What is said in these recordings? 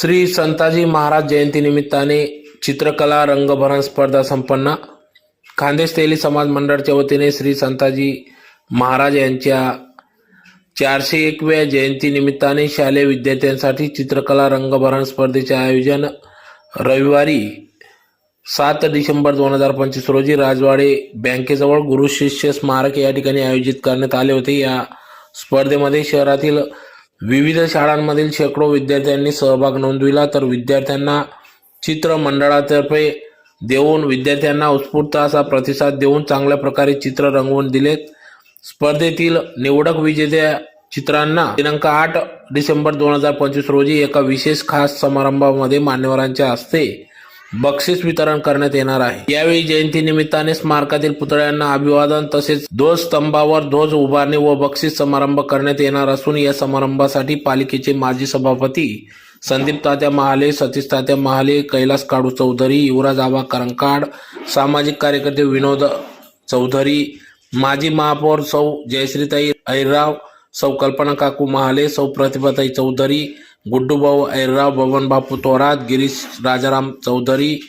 श्री संताजी महाराज जयंती निमित्ताने चित्रकला रंगभरण स्पर्धा संपन्न। खान्देश तेली समाज मंडळाच्या वतीने श्री संताजी महाराज यांच्या 401व्या जयंती निमित्ताने शालेय विद्यार्थ्यांसाठी चित्रकला रंगभरण स्पर्धेचे आयोजन रविवारी 7 डिसेंबर 2025 रोजी राजवाडे बँकेजवळ गुरु शिष्य स्मारक या ठिकाणी आयोजित करण्यात आले होते। या स्पर्धेमध्ये शहरातील विविध शाळांमधील शेकडो विद्यार्थ्यांनी सहभाग नोंदविला, तर विद्यार्थ्यांना चित्र मंडळातर्फे देऊन विद्यार्थ्यांना उत्स्फूर्त असा प्रतिसाद देऊन चांगल्या प्रकारे चित्र रंगवून दिलेत। स्पर्धेतील निवडक विजेत्या चित्रांना दिनांक 8 डिसेंबर 2025 रोजी एका विशेष खास समारंभामध्ये मान्यवरांच्या हस्ते बक्षीस वितरण करण्यात येणार आहे। यावेळी जयंती निमित्ताने स्मारकातील पुतळ्यांना अभिवादन तसेच ध्वजस्तंभावर ध्वज उभारणी व बक्षीस समारंभ करण्यात येणार असून या समारंभासाठी पालिकेचे माजी सभापती संदीप तात्या महाले, सतीश तात्या महाले, कैलास काडू चौधरी, युवराज आबा करंकाड, सामाजिक कार्यकर्ते विनोद चौधरी, माजी महापौर सौ जयश्रीताई ऐरराव, सौ कल्पना काकू महाले, सौ प्रतिभाताई चौधरी, गुड्डूभाऊ ऐरराव, बबन बापू थोरात, गिरीश राजाराम चौधरी,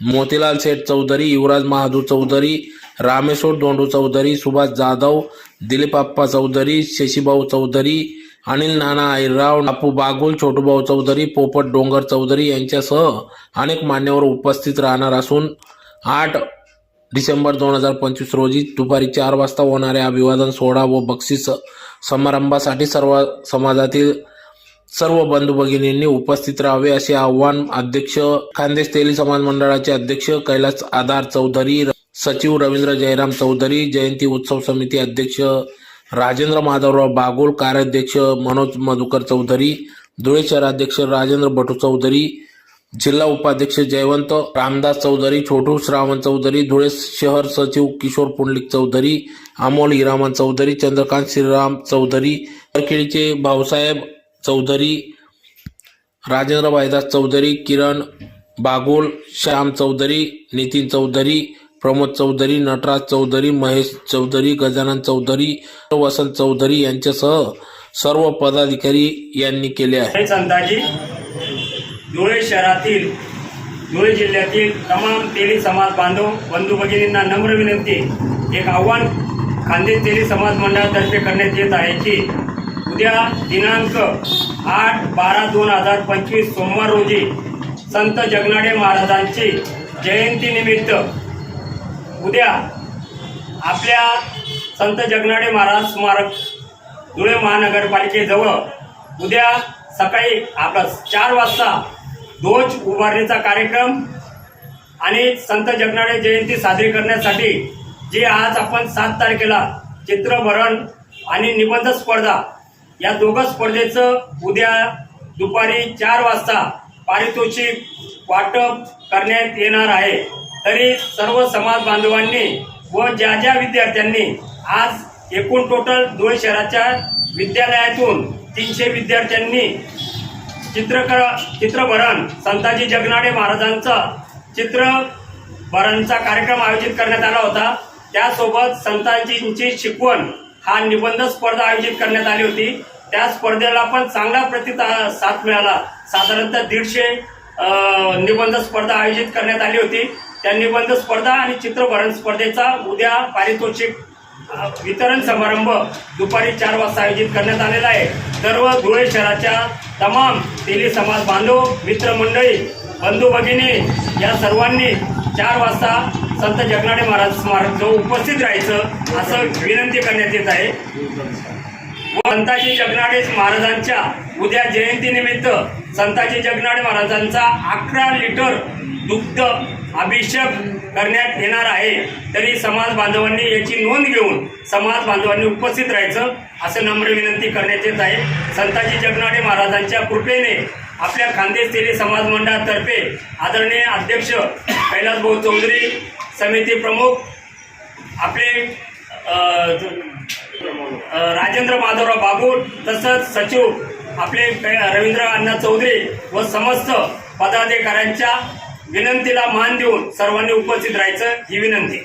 मोतीलाल सेठ चौधरी, युवराज महादू चौधरी, रामेश्वर दोंडू चौधरी, सुभाष जाधव, दिलीप आप्पा चौधरी, शशीभाऊ चौधरी, अनिल नाना ऐरराव, बापू बागुल, छोटूभाऊ चौधरी, पोपट डोंगर चौधरी यांच्यासह अनेक मान्यवर उपस्थित राहणार असून 8 डिसेंबर 2025 रोजी दुपारी 4 वाजता होणाऱ्या अभिवादन सोहळा व बक्षीस समारंभासाठी सर्व समाजातील सर्व बंधू भगिनींनी उपस्थित राहावे असे आवाहन अध्यक्ष खान्देश तेली समाज मंडळाचे अध्यक्ष कैलास आधार चौधरी, सचिव रवींद्र जयराम चौधरी, जयंती उत्सव समिती अध्यक्ष राजेंद्र माधवराव बागुल, कार्याध्यक्ष मनोज मधुकर चौधरी, धुळे शहराध्यक्ष राजेंद्र भटू चौधरी, जिल्हा उपाध्यक्ष जयवंत रामदास चौधरी, छोटू श्रावण चौधरी, धुळे शहर सचिव किशोर पुंडलिक चौधरी, अमोल हिरामन चौधरी, चंद्रकांत श्रीराम चौधरी, वरखेडीचे भाऊसाहेब चौधरी, राजेंद्र भाईदास चौधरी, किरण बागुल, श्याम चौधरी, नितीन चौधरी, प्रमोद चौधरी, नटराज चौधरी, महेश चौधरी, गजानन चौधरी, वसंत चौधरी यांच्यासह सर्व पदाधिकारी यांनी केले आहे। संताजी धुळे शहरातील धुळे जिल्ह्यातील तमाम तेली समाज बांधव बंधू भगिनींना नम्र विनंती, एक आव्हान खान्देश तेली समाज मंडळातर्फे करण्यात येत आहे की उद्या दिनांक 8/12/2025 सोमवार रोजी संत जगनाडे महाराजांची जयंती निमित्त उद्या आपल्या संत जगनाडे महाराज स्मारक धुळे महानगरपालिकेजवळ उद्या सकाळी आपला 4 वाजता ध्वज उभारणीचा कार्यक्रम आणि संत जगनाडे जयंती साजरी करण्यासाठी जे आज आपण 7 तारखेला चित्रभरण आणि निबंध स्पर्धा या दोघं स्पर्धेचं उद्या दुपारी 4 वाजता पारितोषिक वाटप करण्यात येणार आहे। तरी सर्व समाज बांधवांनी व ज्या विद्यार्थ्यांनी आज एकूण टोटल धुळे शहराच्या विद्यालयातून 300 विद्यार्थ्यांनी चित्रभरण संताजी जगनाडे महाराजांचा चित्रभरणचा कार्यक्रम आयोजित करण्यात आला होता। त्यासोबत संताजींची शिकवण हा निबंध स्पर्धा आयोजित करण्यात आली होती। त्या स्पर्धेला पण चांगला प्रतिसाद मिळाला। साधारणतः 150 निबंध स्पर्धा आयोजित करण्यात आली होती। त्या निबंध स्पर्धा आणि चित्रभरण स्पर्धेचा उद्या पारितोषिक वितरण समारंभ दुपारी 4 वाजता आयोजित करण्यात आलेला आहे। सर्व धुळे शहराच्या तमाम तेली समाज बांधव, मित्रमंडळी, बंधू भगिनी या सर्वांनी 4 वाजता संत जगनाडे महाराज स्मारक जवळ उपस्थित राहायचं असं विनंती करण्यात येत आहे। संताजी जगनाडे महाराजांच्या उद्या जयंतीनिमित्त संताजी जगनाडे महाराजांचा 11 लिटर दुग्ध अभिषेक करण्यात येणार आहे। तरी समाज बांधवांनी याची नोंद घेऊन समाज बांधवांनी उपस्थित राहायचं असं नम्र विनंती करण्यात येत आहे। संताजी जगनाडे महाराजांच्या कृपेने आपल्या खान्देश तेली समाज मंडळातर्फे आदरणीय अध्यक्ष कैलास भाऊ चौधरी, समिती प्रमुख आपले राजेंद्र माधवराव बागुल, तसंच सचिव आपले रवींद्र अण्णा चौधरी व समस्त पदाधिकाऱ्यांच्या विनंतीला मान देऊन सर्वांनी उपस्थित राहायचं ही विनंती।